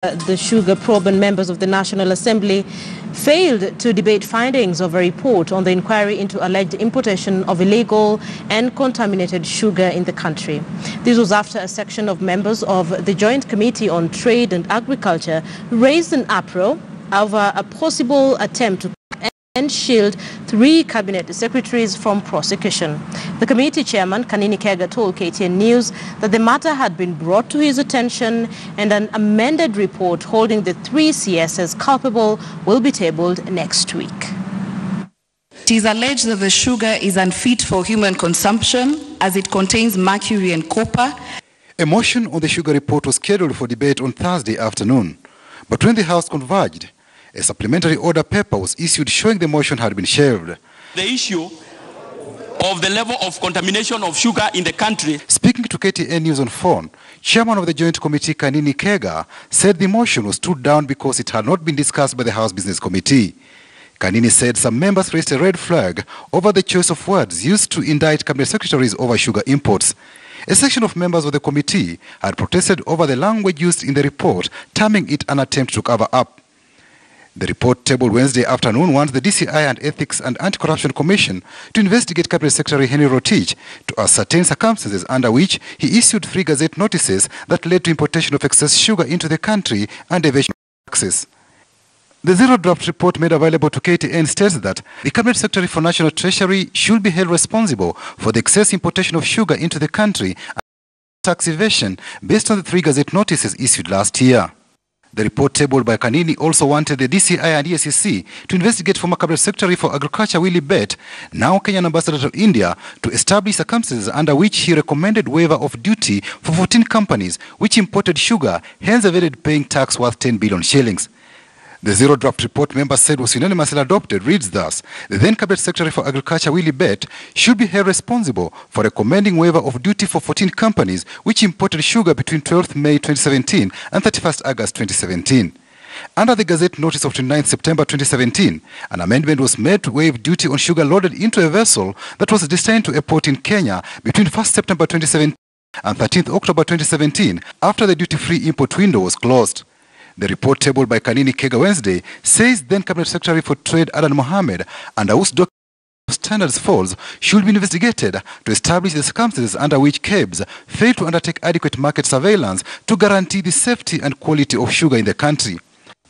The sugar probe and members of the National Assembly failed to debate findings of a report on the inquiry into alleged importation of illegal and contaminated sugar in the country. This was after a section of members of the Joint Committee on Trade and Agriculture raised an uproar over a possible attempt to and shield 3 cabinet secretaries from prosecution. The committee chairman, Kanini Kega, told KTN News that the matter had been brought to his attention and an amended report holding the 3 CSs culpable will be tabled next week. It is alleged that the sugar is unfit for human consumption as it contains mercury and copper. A motion on the sugar report was scheduled for debate on Thursday afternoon, but when the House converged, a supplementary order paper was issued showing the motion had been shelved. The issue of the level of contamination of sugar in the country. Speaking to KTN News on phone, Chairman of the Joint Committee Kanini Kega said the motion was stood down because it had not been discussed by the House Business Committee. Kanini said some members raised a red flag over the choice of words used to indict cabinet secretaries over sugar imports. A section of members of the committee had protested over the language used in the report, terming it an attempt to cover up. The report tabled Wednesday afternoon wants the DCI and Ethics and Anti-Corruption Commission to investigate Cabinet Secretary Henry Rotich to ascertain circumstances under which he issued 3 gazette notices that led to importation of excess sugar into the country and evasion of taxes. The zero-draft report made available to KTN states that the Cabinet Secretary for National Treasury should be held responsible for the excess importation of sugar into the country and tax evasion based on the 3 gazette notices issued last year. The report tabled by Kanini also wanted the DCI and ESCC to investigate former Cabinet Secretary for Agriculture Willie Bett, now Kenyan Ambassador to India, to establish circumstances under which he recommended waiver of duty for 14 companies which imported sugar, hence avoided paying tax worth 10 billion shillings. The zero-draft report members said was unanimously adopted reads thus: the then Cabinet Secretary for Agriculture Willie Bett should be held responsible for recommending waiver of duty for 14 companies which imported sugar between 12th May 2017 and 31st August 2017. Under the Gazette notice of 29th September 2017, an amendment was made to waive duty on sugar loaded into a vessel that was destined to a port in Kenya between 1st September 2017 and 13th October 2017 after the duty-free import window was closed. The report tabled by Kanini Kega Wednesday says then Cabinet Secretary for Trade Adan Mohammed under whose standards falls should be investigated to establish the circumstances under which KEBS failed to undertake adequate market surveillance to guarantee the safety and quality of sugar in the country.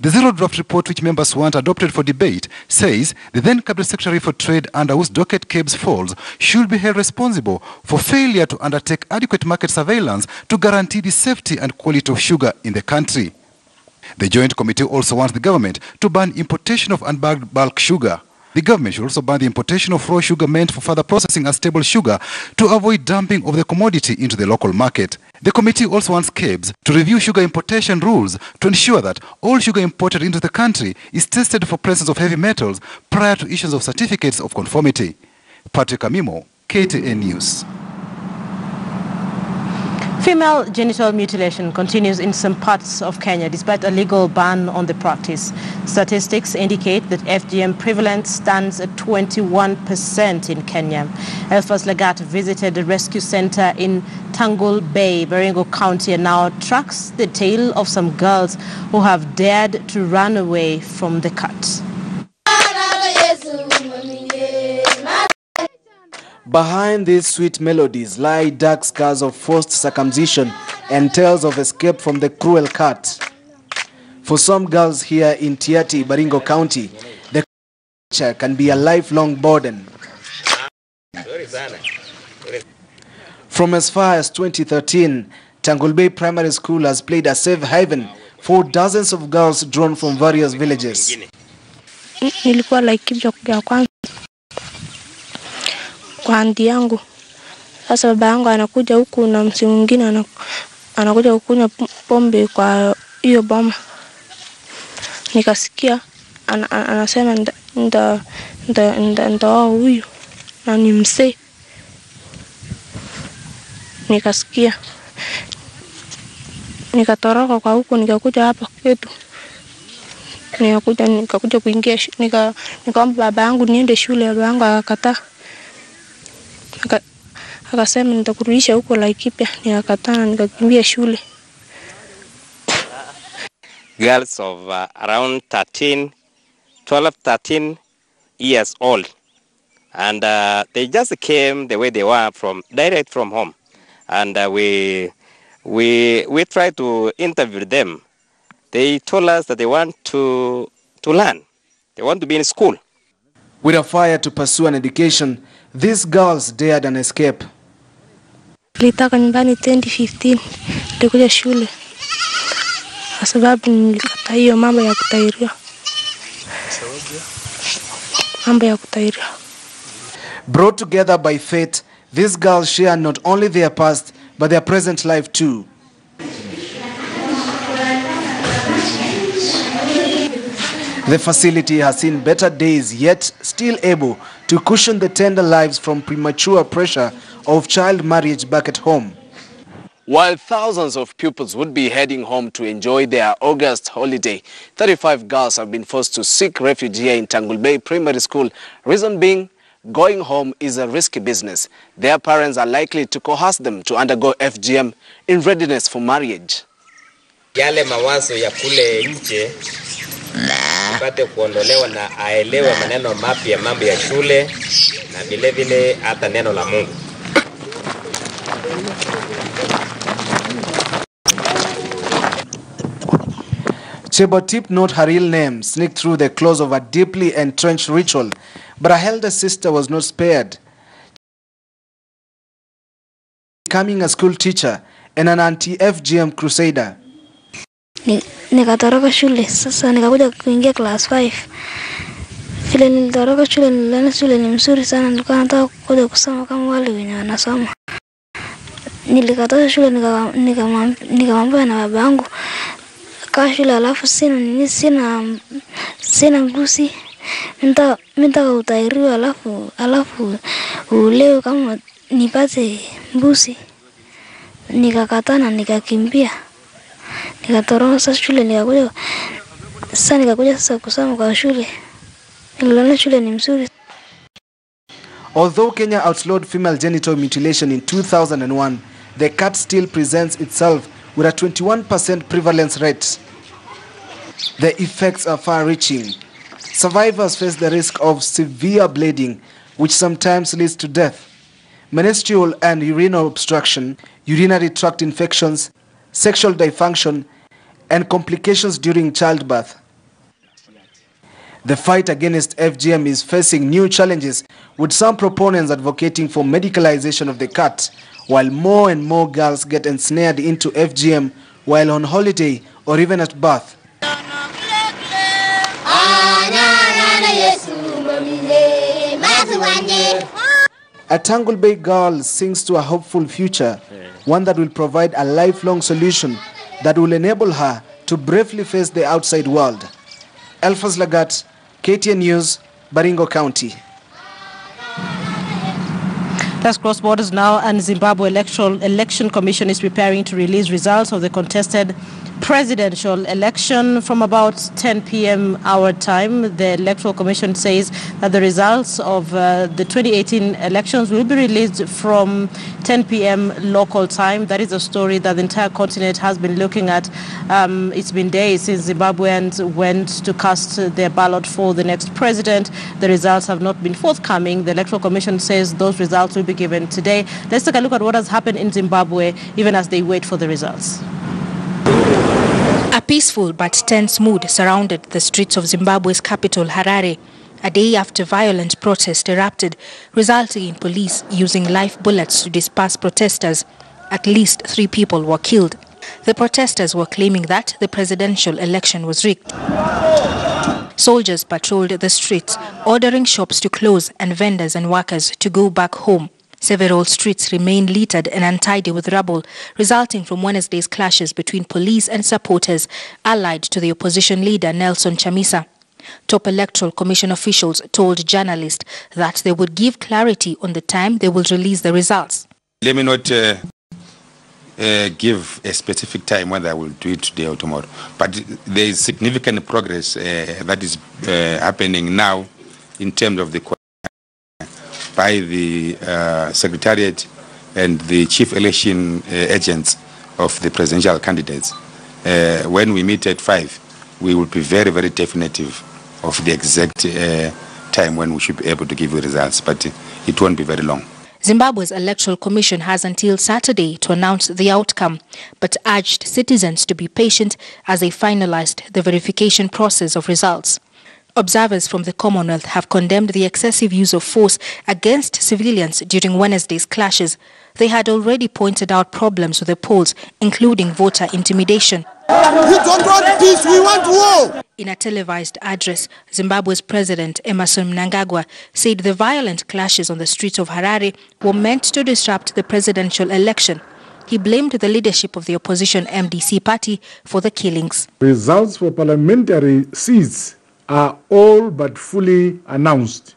The zero-draft report which members want adopted for debate says the then Cabinet Secretary for Trade under whose docket KEBS falls should be held responsible for failure to undertake adequate market surveillance to guarantee the safety and quality of sugar in the country. The Joint Committee also wants the government to ban importation of unbagged bulk sugar. The government should also ban the importation of raw sugar meant for further processing as stable sugar to avoid dumping of the commodity into the local market. The committee also wants KEBS to review sugar importation rules to ensure that all sugar imported into the country is tested for presence of heavy metals prior to issuance of certificates of conformity. Patrick Amimo, KTN News. Female genital mutilation continues in some parts of Kenya despite a legal ban on the practice. Statistics indicate that FGM prevalence stands at 21% in Kenya. Elfas Lagat visited a rescue center in Tangul Bay, Baringo County, and now tracks the tale of some girls who have dared to run away from the cut. Behind these sweet melodies lie dark scars of forced circumcision and tales of escape from the cruel cut. For some girls here in Tiati, Baringo County, the culture can be a lifelong burden. From as far as 2013, Tangul Bay Primary School has played a safe haven for dozens of girls drawn from various villages. Kwa handi yangu. Sasa baba yangu anakuja huku na msi mwingine anakuja kukunywa pombe kwa hiyo boma. Nikasikia anasema nda huyu na ni msee. Nikasikia. Nikatoroka kwa huku nikakuja hapa kwetu. Nikakuja kuingia nikaomba baba yangu niende shule, baba yangu akakataa. Akasema nitakurudisha huko Laikipia, nikakataa, nikakimbia shule. girls of around 13 years old. And they just came the way they were direct from home. And we tried to interview them. They told us that they want to learn. They want to be in school. With a fire to pursue an education, these girls dared an escape. Nilitoka nyumbani 2015 nilikuja shule kwa sababu nilikataa hiyo mambo ya kutahiriwa. Brought together by fate, these girls share not only their past but their present life too. The facility has seen better days, yet still able to cushion the tender lives from premature pressure of child marriage back at home. While thousands of pupils would be heading home to enjoy their August holiday, 35 girls have been forced to seek refuge here in Tangul Bay Primary School. Reason being, going home is a risky business. Their parents are likely to coerce them to undergo FGM in readiness for marriage. Yale mawazo ya kule nje ipate kuondolewa na aelewe maneno mapya, mambo ya shule na vile vile hata neno la Mungu. Chebotip, not her real name, sneaked through the claws of a deeply entrenched ritual, but her elder sister was not spared. Becoming a school teacher and an anti-FGM crusader. Nikatoroka shule, sasa nikakuja kuingia class 5. Vile nilitoroka shule, niliona shule ni mzuri sana, nilikuwa nataka kuja kusoma kama wale wenye wanasoma. Nilikatoka shule nikamwambia na baba yangu kaa shule alafu sina mbusi. Nitaka utahiriwa alafu ulewe kama nipate mbusi. Nikakataa na nikakimbia. Nikatoroka shule nikakuja sasa kusoma kwa shule. Niliona shule ni mzuri. Although Kenya outlawed female genital mutilation in 2001, the cat still presents itself with a 21% prevalence rate. The effects are far-reaching. Survivors face the risk of severe bleeding, which sometimes leads to death, menstrual and urinary obstruction, urinary tract infections, sexual dysfunction, and complications during childbirth. The fight against FGM is facing new challenges, with some proponents advocating for medicalization of the cat, while more and more girls get ensnared into FGM while on holiday or even at birth. A Tangul Bay girl sings to a hopeful future, one that will provide a lifelong solution that will enable her to bravely face the outside world. Elfas Lagat, KTN News, Baringo County. Let's cross borders now, and Zimbabwe Election Commission is preparing to release results of the contested presidential election from about 10 p.m. our time. The Electoral Commission says that the results of the 2018 elections will be released from 10 p.m. local time. That is a story that the entire continent has been looking at. It's been days since Zimbabweans went to cast their ballot for the next president. The results have not been forthcoming. The Electoral Commission says those results will be given today. Let's take a look at what has happened in Zimbabwe even as they wait for the results. A peaceful but tense mood surrounded the streets of Zimbabwe's capital, Harare, a day after violent protest erupted, resulting in police using live bullets to disperse protesters. At least 3 people were killed. The protesters were claiming that the presidential election was rigged. Soldiers patrolled the streets, ordering shops to close and vendors and workers to go back home. Several streets remain littered and untidy with rubble, resulting from Wednesday's clashes between police and supporters allied to the opposition leader Nelson Chamisa. Top Electoral Commission officials told journalists that they would give clarity on the time they will release the results. Let me not give a specific time whether I will do it today or tomorrow, but there is significant progress that is happening now in terms of the by the secretariat and the chief election agents of the presidential candidates. When we meet at 5, we will be very, very definitive of the exact time when we should be able to give you results, but it won't be very long. Zimbabwe's Electoral Commission has until Saturday to announce the outcome, but urged citizens to be patient as they finalized the verification process of results. Observers from the Commonwealth have condemned the excessive use of force against civilians during Wednesday's clashes. They had already pointed out problems with the polls, including voter intimidation. We don't want peace, we want war! In a televised address, Zimbabwe's President Emmerson Mnangagwa said the violent clashes on the streets of Harare were meant to disrupt the presidential election. He blamed the leadership of the opposition MDC party for the killings. Results for parliamentary seats are all but fully announced,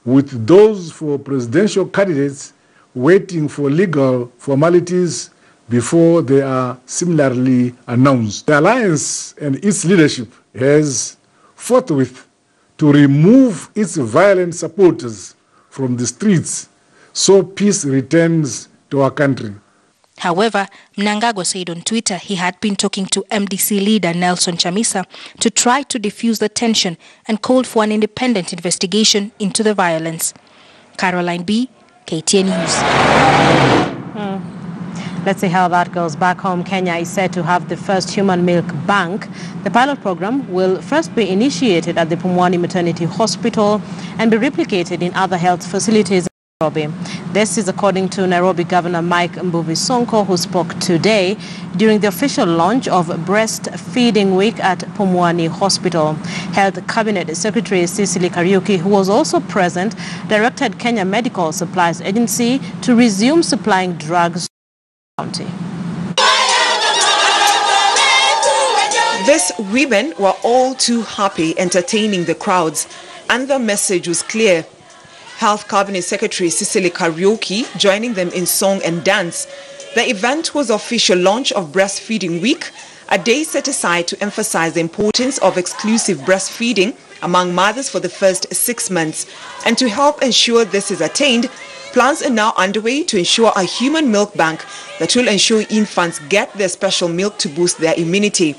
with those for presidential candidates waiting for legal formalities before they are similarly announced. The alliance and its leadership has forthwith to remove its violent supporters from the streets so peace returns to our country. However, Mnangagwa said on Twitter he had been talking to MDC leader Nelson Chamisa to try to defuse the tension and called for an independent investigation into the violence. Caroline B., KTN News. Let's see how that goes. Back home, Kenya is said to have the first human milk bank. The pilot program will first be initiated at the Pumwani Maternity Hospital and be replicated in other health facilities in Nairobi. This is according to Nairobi Governor Mike Mbuvi Sonko, who spoke today during the official launch of Breastfeeding Week at Pumwani Hospital. Health Cabinet Secretary Cecily Kariuki, who was also present, directed Kenya Medical Supplies Agency to resume supplying drugs to the county. These women were all too happy entertaining the crowds, and the message was clear. Health Cabinet Secretary Cecily Kariuki joining them in song and dance. The event was the official launch of Breastfeeding Week, a day set aside to emphasize the importance of exclusive breastfeeding among mothers for the first 6 months. And to help ensure this is attained, plans are now underway to ensure a human milk bank that will ensure infants get their special milk to boost their immunity.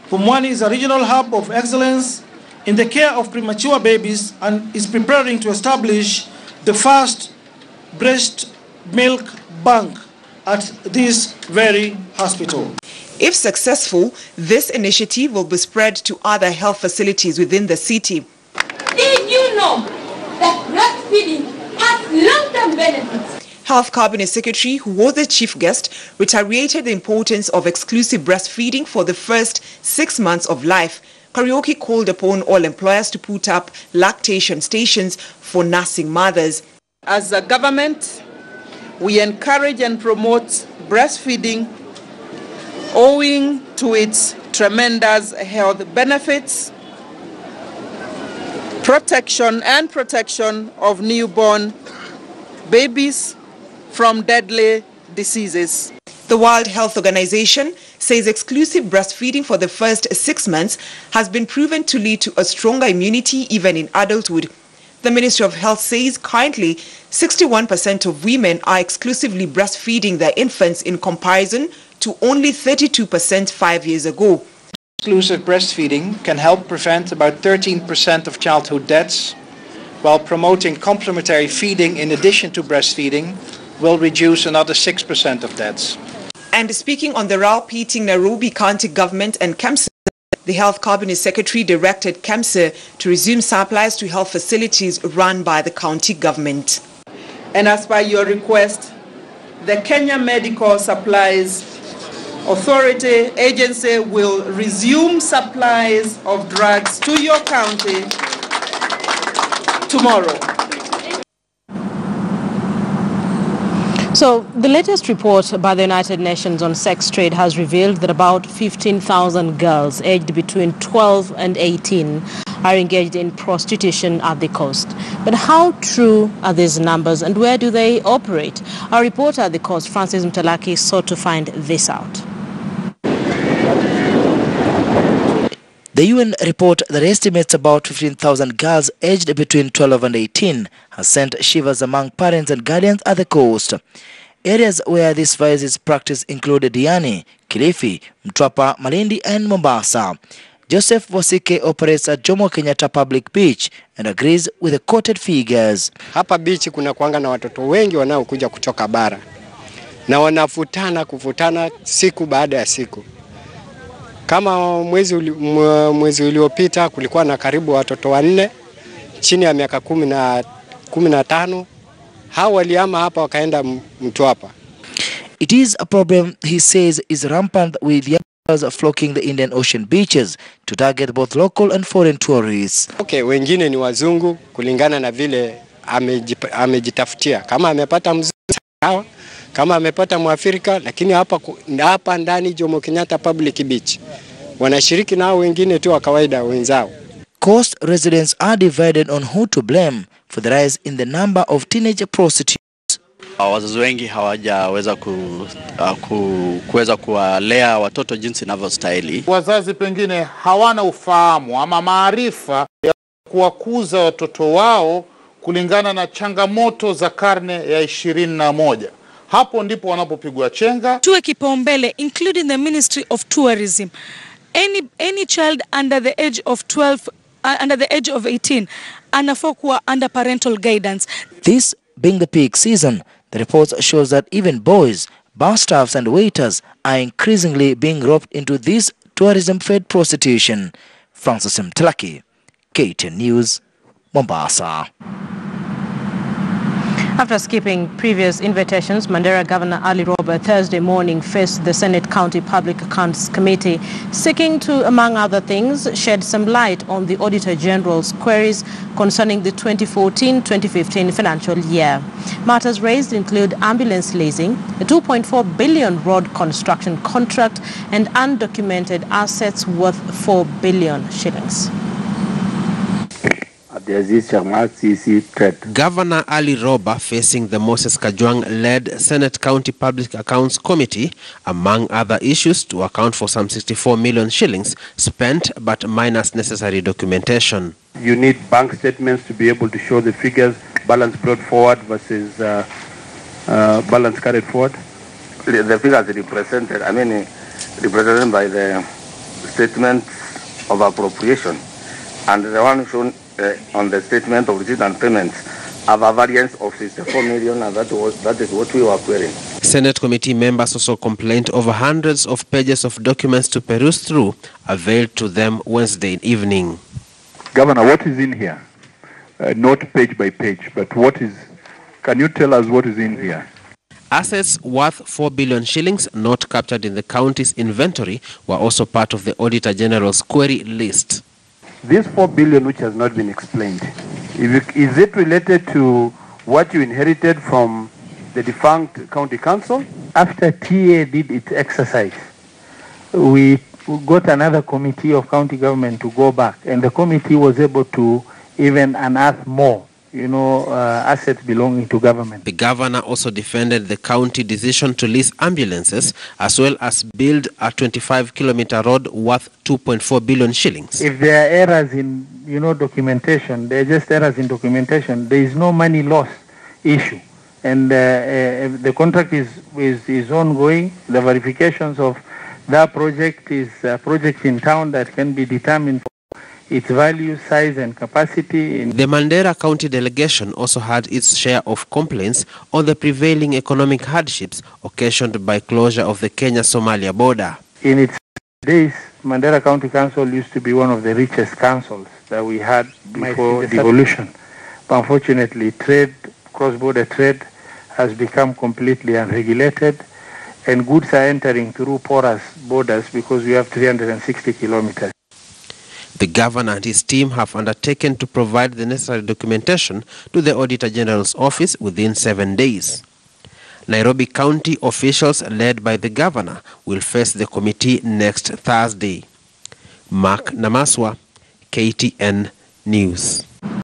Pumwani is a regional hub of excellence in the care of premature babies and is preparing to establish the first breast milk bank at this very hospital. If successful, this initiative will be spread to other health facilities within the city. Did you know that breastfeeding has long-term benefits? Health Cabinet Secretary, who was the chief guest, reiterated the importance of exclusive breastfeeding for the first 6 months of life. Kariuki called upon all employers to put up lactation stations for nursing mothers. As a government, we encourage and promote breastfeeding owing to its tremendous health benefits, protection of newborn babies from deadly diseases. The World Health Organization says exclusive breastfeeding for the first 6 months has been proven to lead to a stronger immunity even in adulthood. The Ministry of Health says currently 61% of women are exclusively breastfeeding their infants in comparison to only 32% 5 years ago. Exclusive breastfeeding can help prevent about 13% of childhood deaths, while promoting complementary feeding in addition to breastfeeding will reduce another 6% of deaths. And speaking on the row pitting Nairobi County Government and KEMSA, the Health Cabinet Secretary directed KEMSA to resume supplies to health facilities run by the county government. And as per your request, the Kenya Medical Supplies Authority Agency will resume supplies of drugs to your county tomorrow. So, the latest report by the United Nations on sex trade has revealed that about 15,000 girls aged between 12 and 18 are engaged in prostitution at the coast. But how true are these numbers and where do they operate? Our reporter at the coast, Francis Mtalaki, sought to find this out. The UN report that estimates about 15,000 girls aged between 12 and 18 has sent shivers among parents and guardians at the coast. Areas where this vice is practiced include Diani, Kilifi, Mtwapa, Malindi and Mombasa. Joseph Wasike operates at Jomo Kenyatta Public Beach and agrees with the quoted figures. Hapa beach kuna kuanga na watoto wengi wanaokuja kutoka bara na kufutana siku baada ya siku. Kama mwezi uliopita kulikuwa na karibu watoto 4 chini ya miaka 15. Hao waliama hapa wakaenda Mtwapa. It is a problem, he says, is rampant with youngsters flocking the Indian Ocean beaches to target both local and foreign tourists. Okay, wengine ni wazungu kulingana na vile amejitafutia. Kama amepata mzungu sawa, kama amepata Mwafrika, lakini hapa ndani Jomo Kenyatta Public Beach wanashiriki nao wengine tu wa kawaida wenzao. Coast residents are divided on who to blame for the rise in the number of teenage prostitutes. Wazazi wengi hawajaweza kuweza kuwalea watoto jinsi inavyostahili. Wazazi pengine hawana ufahamu ama maarifa ya kuwakuza watoto wao kulingana na changamoto za karne ya 21. Hapo ndipo wanapopigwa chenga. Tuwe kipaumbele, including the Ministry of Tourism. Any child under the age of 12, under the age of 18, anafaa kuwa under parental guidance. This being the peak season, the report shows that even boys, bar staffs and waiters are increasingly being roped into this tourism-fed prostitution. Francis Mtlaki, KTN News, Mombasa. After skipping previous invitations, Mandera Governor Ali Roba Thursday morning faced the Senate County Public Accounts Committee, seeking to, among other things, shed some light on the Auditor General's queries concerning the 2014-2015 financial year. Matters raised include ambulance leasing, a 2.4 billion road construction contract, and undocumented assets worth 4 billion shillings. Governor Ali Roba facing the Moses Kajwang-led Senate County Public Accounts Committee, among other issues, to account for some 64 million shillings spent but minus necessary documentation. You need bank statements to be able to show the figures, balance brought forward versus balance carried forward. The figures represented, represented by the statement of appropriation, and the one shown on the statement of receipt and payments have a variance of 64 million, and that is what we were querying. Senate committee members also complained over hundreds of pages of documents to peruse through, availed to them Wednesday evening. Governor, what is in here? Not page by page, but can you tell us what is in here? Assets worth 4 billion shillings not captured in the county's inventory were also part of the Auditor General's query list. This 4 billion which has not been explained, is it related to what you inherited from the defunct county council? After TA did its exercise, we got another committee of county government to go back, and the committee was able to even unearth more, assets belonging to government. The governor also defended the county decision to lease ambulances as well as build a 25-kilometer road worth 2.4 billion shillings. If there are errors in, documentation, they're just errors in documentation. There is no money loss issue. And the contract is ongoing. The verifications of that project is a project in town that can be determined its value, size and capacity. The Mandera County delegation also had its share of complaints on the prevailing economic hardships occasioned by closure of the Kenya-Somalia border. In its days, Mandera County Council used to be one of the richest councils that we had before devolution. But unfortunately, cross-border trade has become completely unregulated, and goods are entering through porous borders because we have 360 kilometers. The governor and his team have undertaken to provide the necessary documentation to the Auditor General's office within 7 days. Nairobi County officials led by the governor will face the committee next Thursday. Mark Namaswa, KTN News.